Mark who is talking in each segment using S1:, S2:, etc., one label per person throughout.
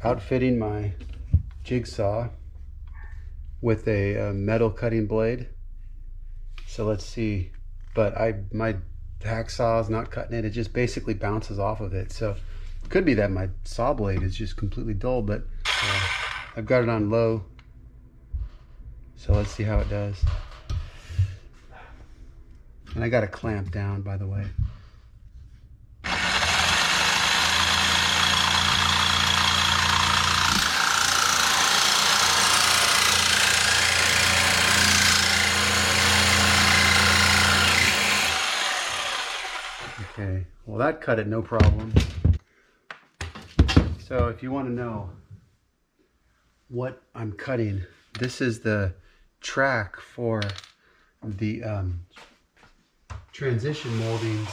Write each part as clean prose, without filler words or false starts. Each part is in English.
S1: outfitting my jigsaw with a metal cutting blade. So let's see, but my hacksaw is not cutting it. It just basically bounces off of it. So it could be that my saw blade is just completely dull, but I've got it on low. So let's see how it does. And I got a clamp down, by the way. Okay, well that cut it no problem. So if you want to know what I'm cutting, this is the track for the transition moldings.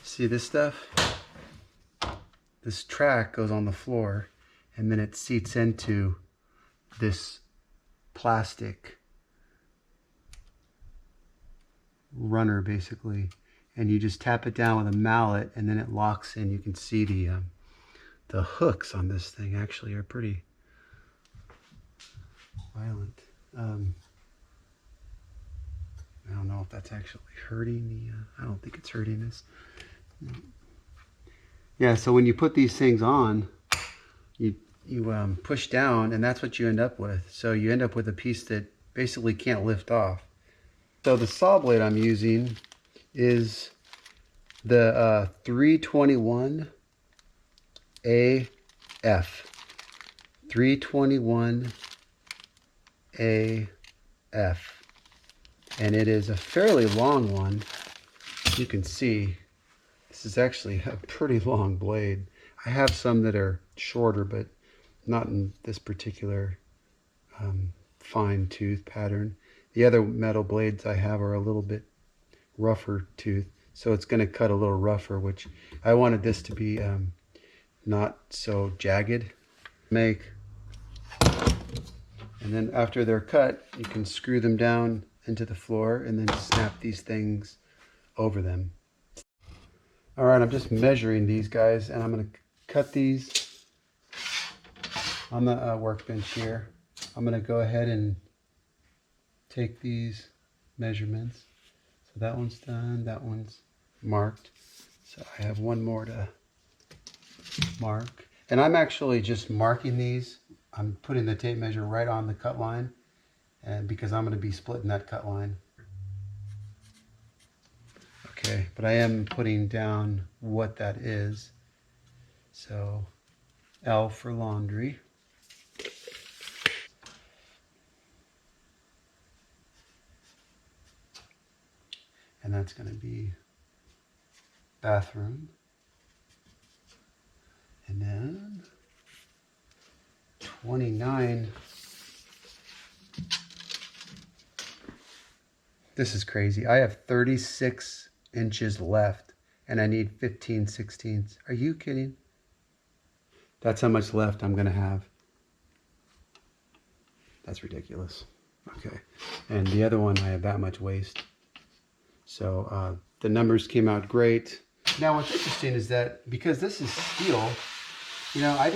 S1: See this stuff? This track goes on the floor and then it seats into this plastic runner basically, and you just tap it down with a mallet and then it locks in. You can see the hooks on this thing actually are pretty violent. I don't know if that's actually hurting the, I don't think it's hurting this. Yeah, so when you put these things on, you push down and that's what you end up with. So you end up with a piece that basically can't lift off. So the saw blade I'm using is the 321 AF. 321 AF. And it is a fairly long one. You can see this is actually a pretty long blade. I have some that are shorter, but not in this particular fine tooth pattern. The other metal blades I have are a little bit rougher tooth, so it's going to cut a little rougher, which I wanted this to be not so jagged. And then after they're cut, you can screw them down into the floor and then snap these things over them. All right, I'm just measuring these guys and I'm going to cut these on the workbench here. I'm going to go ahead and take these measurements. So that one's done, that one's marked. So I have one more to mark. And I'm actually just marking these. I'm putting the tape measure right on the cut line, and because I'm going to be splitting that cut line. Okay, but I am putting down what that is. So L for laundry. And that's going to be bathroom. And then 29. This is crazy. I have 36 inches left and I need 15/16. Are you kidding? That's how much left I'm going to have. That's ridiculous. Okay. And the other one, I have that much waste. So the numbers came out great. Now what's interesting is that because this is steel, you know, I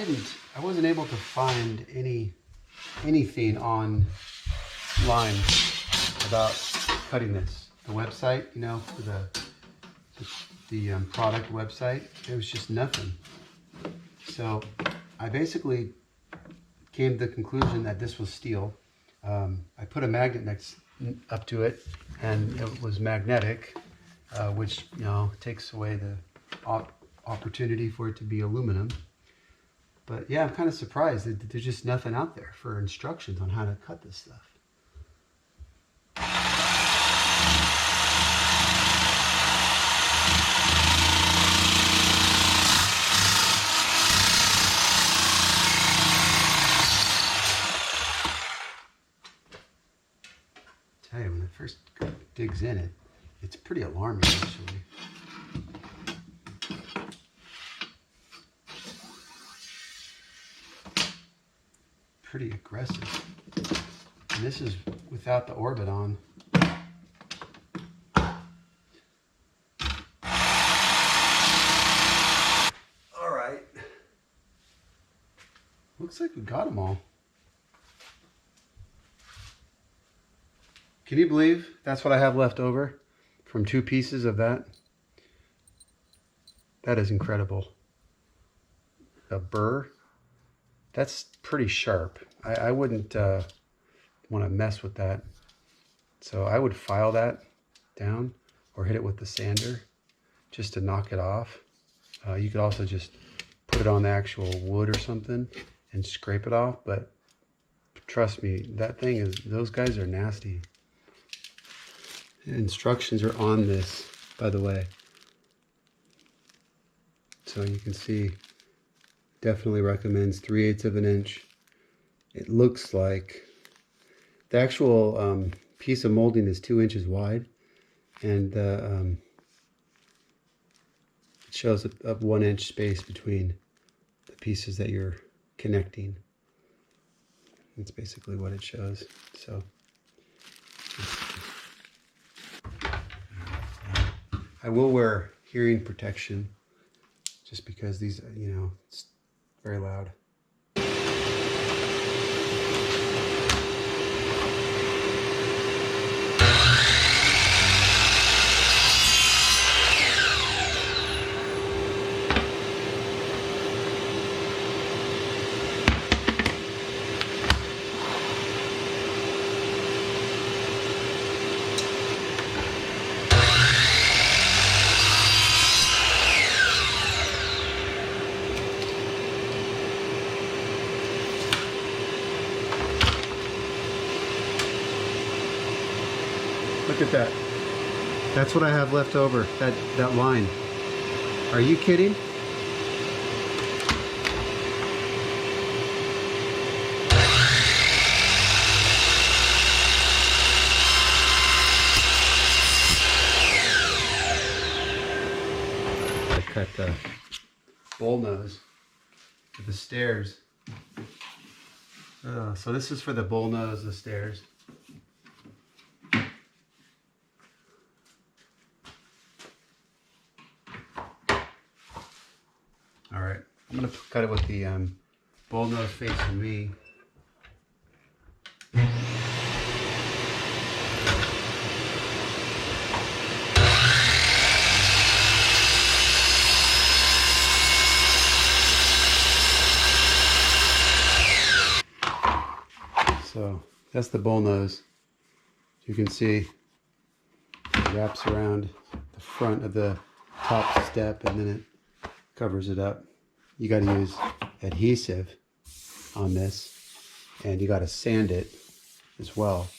S1: wasn't able to find anything online about cutting this. The website, you know, for the product website, there was just nothing. So I basically came to the conclusion that this was steel. I put a magnet up to it, and it was magnetic, which, you know, takes away the opportunity for it to be aluminum. But yeah, I'm kind of surprised that there's just nothing out there for instructions on how to cut this stuff. Tell you, when it first digs in, it's pretty alarming actually. Pretty aggressive. And this is without the orbit on. All right. looks like we got them all. Can you believe that's what I have left over from 2 pieces of that? That is incredible. A burr. That's pretty sharp. I wouldn't want to mess with that. So I would file that down or hit it with the sander just to knock it off. You could also just put it on the actual wood or something and scrape it off, but trust me, that thing is, those guys are nasty. The instructions are on this, by the way. So you can see, definitely recommends 3/8 of an inch. It looks like the actual piece of molding is 2 inches wide, and it shows a 1 inch space between the pieces that you're connecting. That's basically what it shows. So I will wear hearing protection just because these, you know, it's very loud. Look at that. That's what I have left over, that line. Are you kidding? I cut the bull nose of the stairs. So this is for the bull nose of the stairs. All right, I'm gonna cut it with the bull nose facing me. So that's the bull nose. You can see it wraps around the front of the top step and then it covers it up. You got to use adhesive on this, and you got to sand it as well.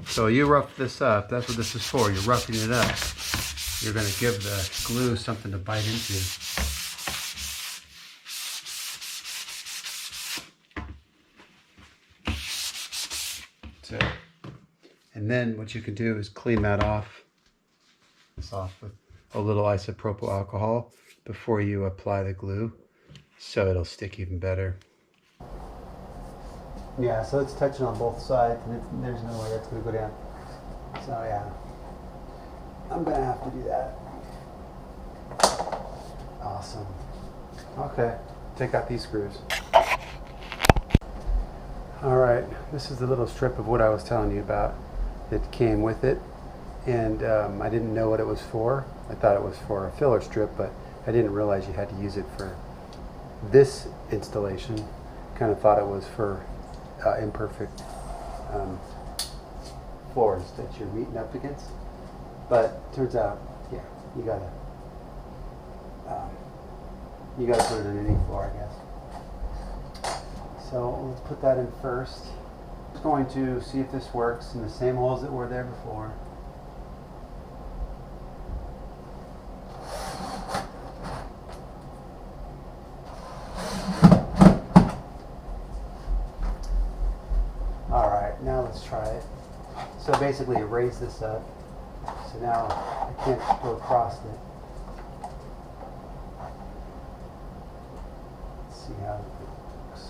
S1: So you rough this up. That's what this is for. You're roughing it up. You're going to give the glue something to bite into. So, and then what you can do is clean that off. This off with a little isopropyl alcohol before you apply the glue, so it'll stick even better. Yeah, so it's touching on both sides, and there's no way that's going to go down. So yeah, I'm going to have to do that. Awesome. Okay, take out these screws. All right, this is the little strip of wood I was telling you about that came with it, and I didn't know what it was for. I thought it was for a filler strip, but I didn't realize you had to use it for this installation. Kind of thought it was for imperfect floors that you're meeting up against, but turns out, yeah, you gotta put it on any floor, I guess. So let's put that in first. I'm just going to see if this works in the same holes that were there before. Alright, now let's try it. So basically it raised this up. So now I can't go across it. Let's see how it looks.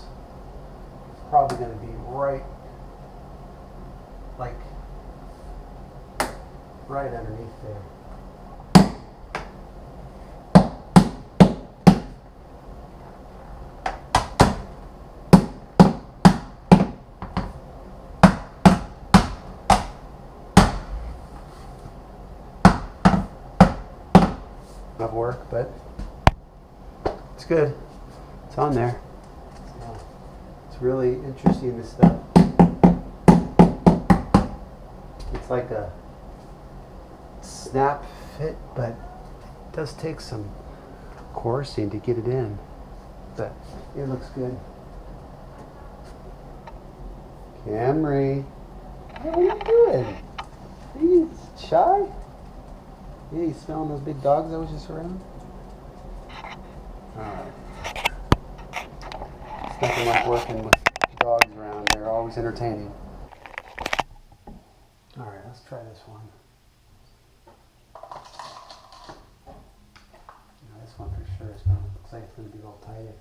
S1: It's probably going to be right underneath there. of work, but it's good. It's on there. So it's really interesting, this stuff. It's like a snap fit, but it does take some coursing to get it in, but it looks good. Camry, what are you doing? Are you shy? Yeah, you smelling those big dogs that was just around? Alright. It's nothing like working with dogs around. They're always entertaining. Alright, let's try this one. This one for sure is going to look like it's going to be all tight.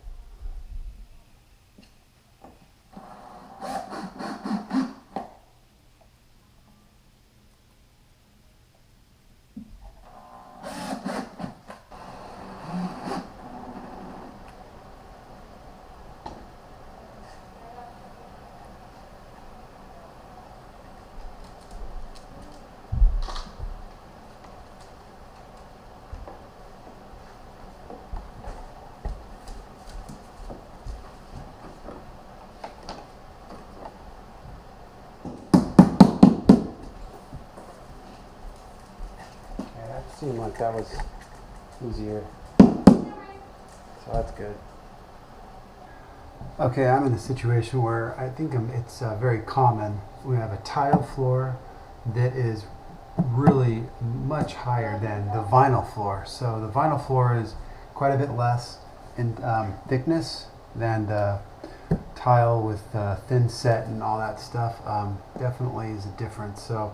S1: Seemed like that was easier, so that's good. Okay, I'm in a situation where I think it's very common. We have a tile floor that is really much higher than the vinyl floor. So the vinyl floor is quite a bit less in thickness than the tile with thin set and all that stuff. Definitely is a difference. So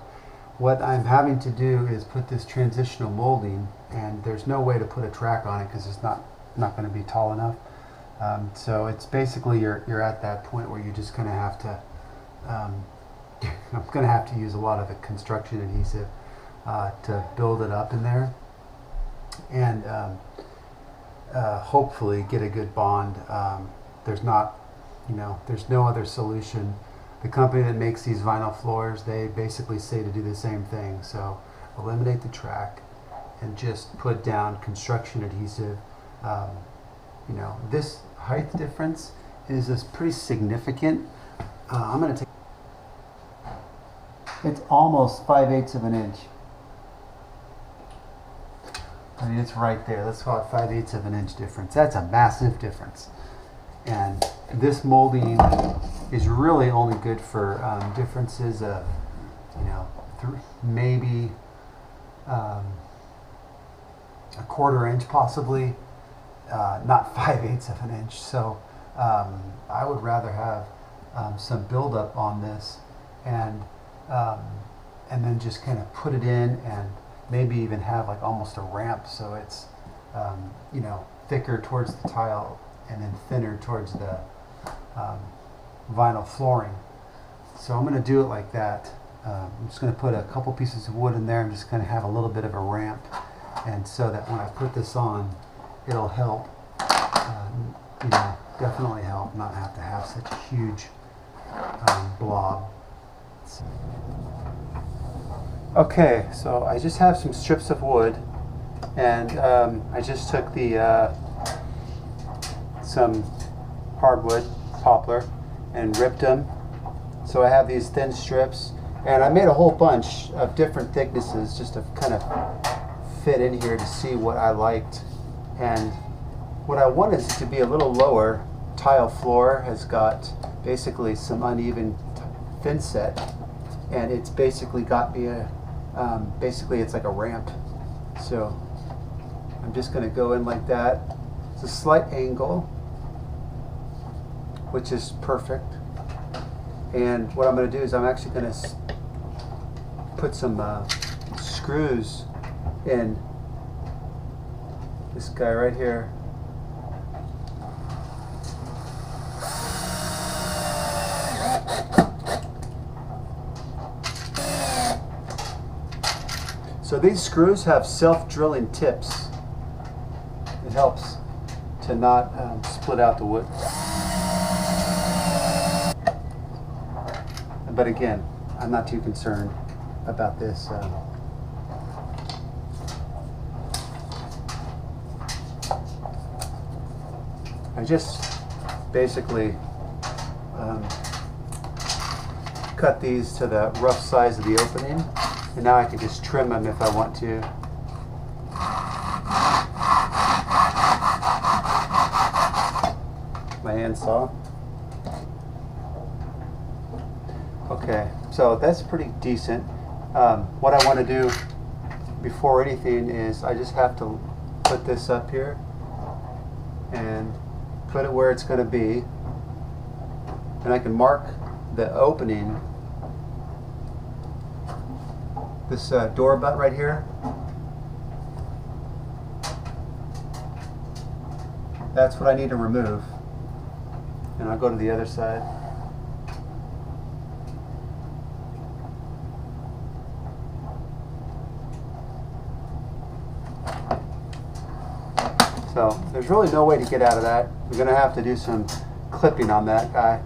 S1: what I'm having to do is put this transitional molding, and there's no way to put a track on it because it's not going to be tall enough. So it's basically you're at that point where you're just going to have to I'm going to have to use a lot of the construction adhesive to build it up in there, and hopefully get a good bond. There's no other solution. The company that makes these vinyl floors, they basically say to do the same thing. So eliminate the track and just put down construction adhesive. This height difference is pretty significant. I'm going to take, it's almost 5/8 of an inch. I mean, it's right there. Let's call it 5/8 of an inch difference. That's a massive difference. And this molding is really only good for differences of, maybe a 1/4 inch possibly, not 5/8 of an inch. So I would rather have some buildup on this, and then just kind of put it in, and maybe even have like almost a ramp, so it's thicker towards the tile and then thinner towards the vinyl flooring. So I'm going to do it like that. I'm just going to put a couple pieces of wood in there. I'm just going to have a little bit of a ramp, and so that when I put this on, it'll help, definitely help not have to have such a huge blob. Okay, so I just have some strips of wood, and I just took some hardwood, poplar, and ripped them. So I have these thin strips, and I made a whole bunch of different thicknesses just to kind of fit in here to see what I liked. And what I wanted is to be a little lower. Tile floor has got basically some uneven thin set, and it's basically got me it's like a ramp. So I'm just going to go in like that. It's a slight angle, which is perfect. And what I'm going to do is I'm actually going to put some screws in this guy right here. So these screws have self-drilling tips. It helps to not split out the wood. But again, I'm not too concerned about this. I just basically cut these to the rough size of the opening, and now I can just trim them if I want to. My hand saw. Okay, so that's pretty decent. What I want to do before anything is I just have to put this up here and put it where it's going to be, and I can mark the opening, this door butt right here. That's what I need to remove, and I'll go to the other side. So there's really no way to get out of that. We're going to have to do some clipping on that guy.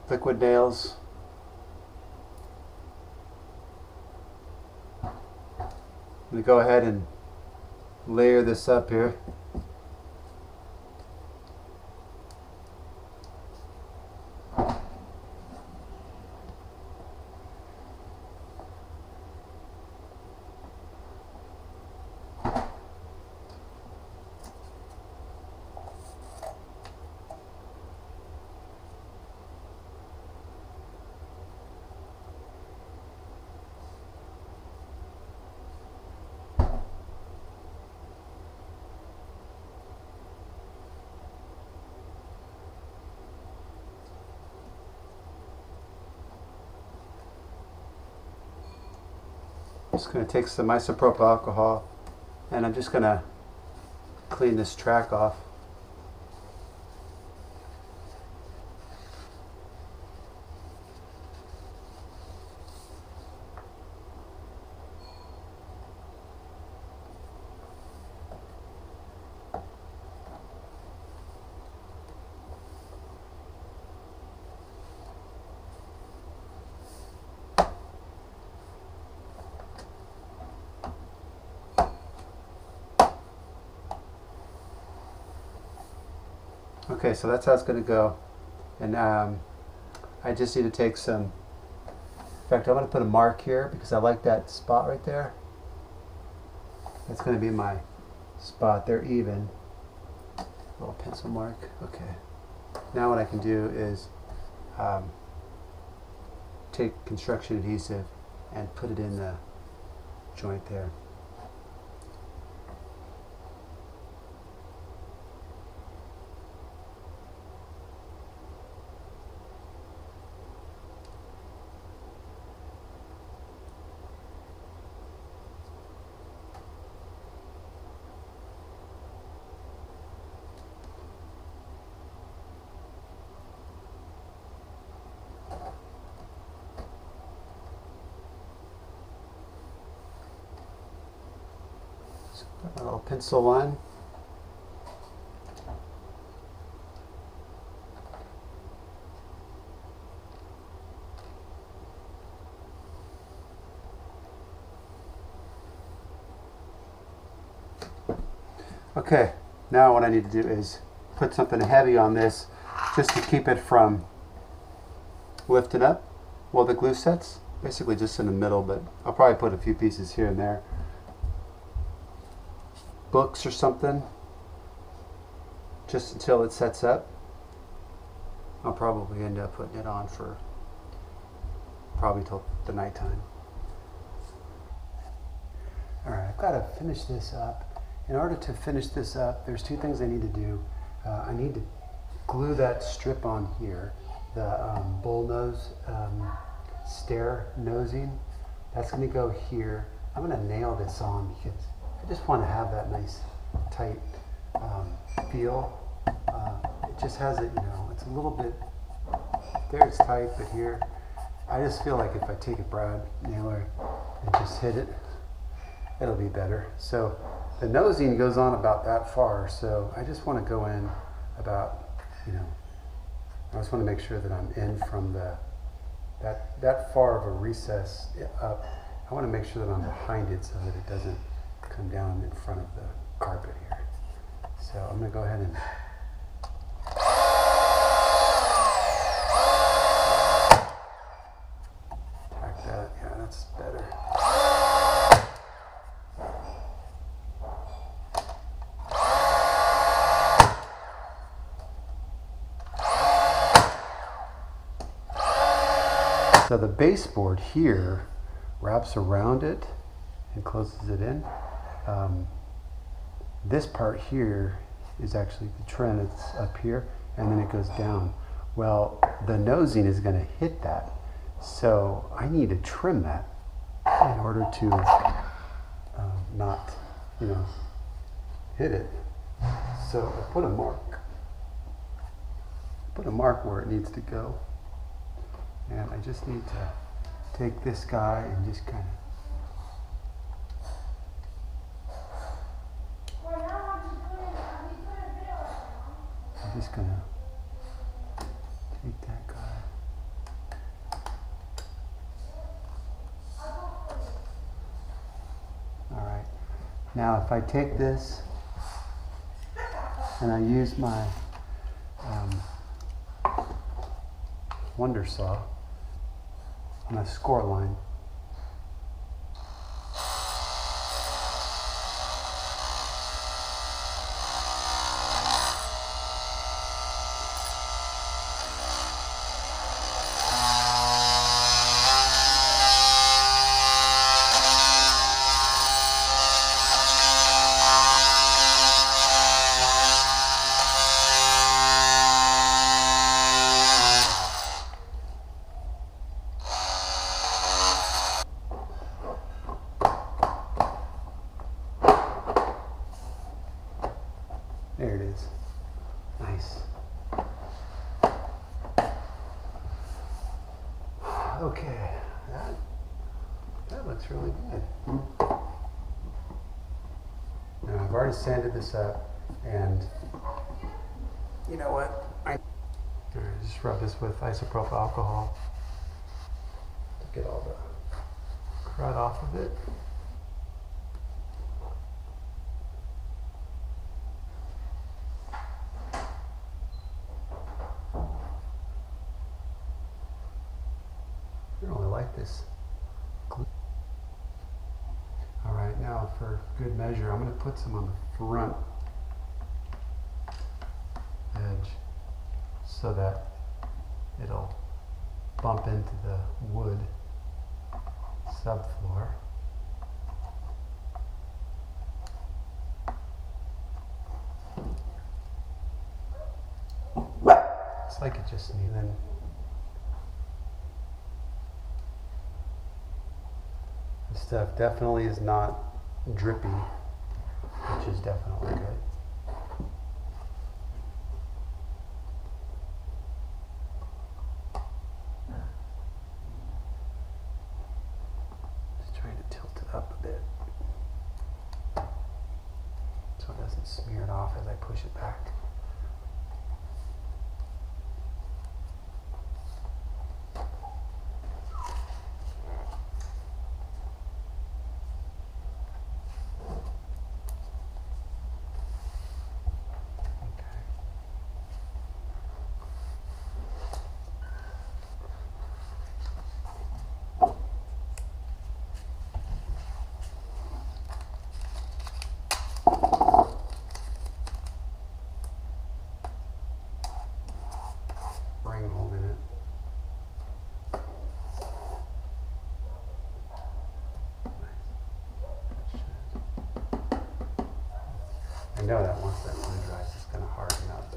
S1: Liquid nails. I'm going to go ahead and layer this up here. Just going to take some isopropyl alcohol, and I'm just going to clean this track off. Okay, so that's how it's going to go, and I just need to take some, in fact I'm going to put a mark here because I like that spot right there. That's going to be my spot. They're even. Little pencil mark. Okay. Now what I can do is take construction adhesive and put it in the joint there. Put my little pencil line. Okay, now what I need to do is put something heavy on this just to keep it from lifting up while the glue sets. Basically just in the middle, but I'll probably put a few pieces here and there. Books or something, just until it sets up. I'll probably end up putting it on for probably till the nighttime. Alright, I've got to finish this up. In order to finish this up, there's two things I need to do. I need to glue that strip on here, the bull nose stair nosing. That's going to go here. I'm going to nail this on because I just want to have that nice tight feel just has it, it's a little bit, there it's tight, but here, I just feel like if I take a brad nailer and just hit it, it'll be better. So the nosing goes on about that far, so I just want to go in about, I just want to make sure that I'm in from that far of a recess up. I want to make sure that I'm behind it so that it doesn't come down in front of the carpet here. So I'm going to go ahead and tack that. Yeah, that's better. So the baseboard here wraps around it and closes it in. This part here is actually the trim. It's up here and then it goes down. Well, the nosing is going to hit that. So I need to trim that in order to not, hit it. So I put a mark. Put a mark where it needs to go. And I just need to take this guy and just kind of. I'm just going to take that guy. All right. Now if I take this and I use my Wonder Saw on a score line. There it is. Nice. Okay, that looks really good. Now I've already sanded this up, and you know what? I just rub this with isopropyl alcohol to get all the crud off of it. I really like this glue. All right, now for good measure, I'm going to put some on the front edge so that it'll bump into the wood subfloor. It's like it just needs. Then this stuff definitely is not drippy, which is definitely good. Just trying to tilt it up a bit so it doesn't smear it off as I push it back. Molding it. I know that once that glue dries, it's going to harden up.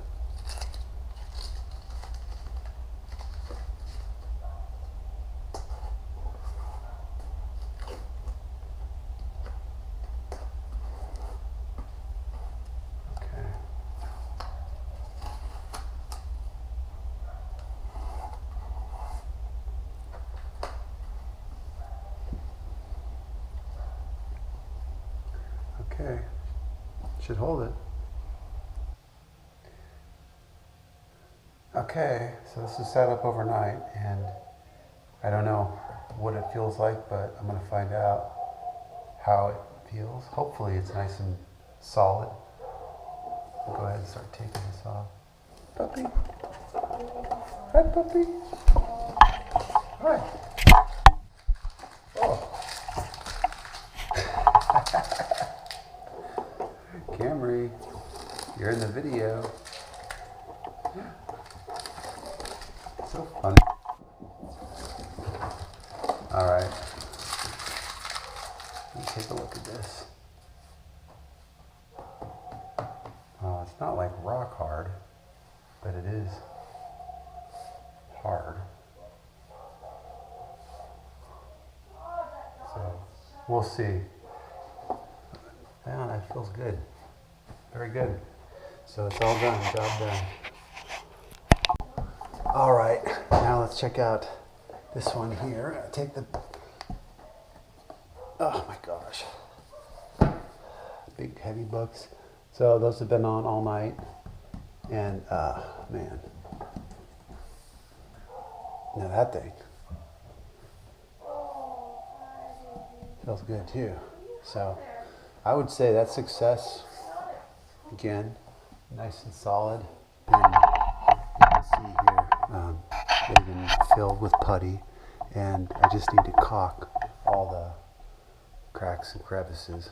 S1: Okay, should hold it. Okay, so this is set up overnight, and I don't know what it feels like, but I'm gonna find out how it feels. Hopefully it's nice and solid. I'll go ahead and start taking this off. Puppy. Hi, puppy. Hi. Oh. Camry, you're in the video. So funny. All right. Let me take a look at this. Oh, it's not like rock hard, but it is hard. So we'll see. Yeah, that feels good. Very good. So it's all done, job done. All right, now let's check out this one here. I'll take the, oh my gosh, big heavy books. So those have been on all night, and man, now that thing feels good too. So I would say that's success. Again, nice and solid. And you can see here, they've been filled with putty, and I just need to caulk all the cracks and crevices.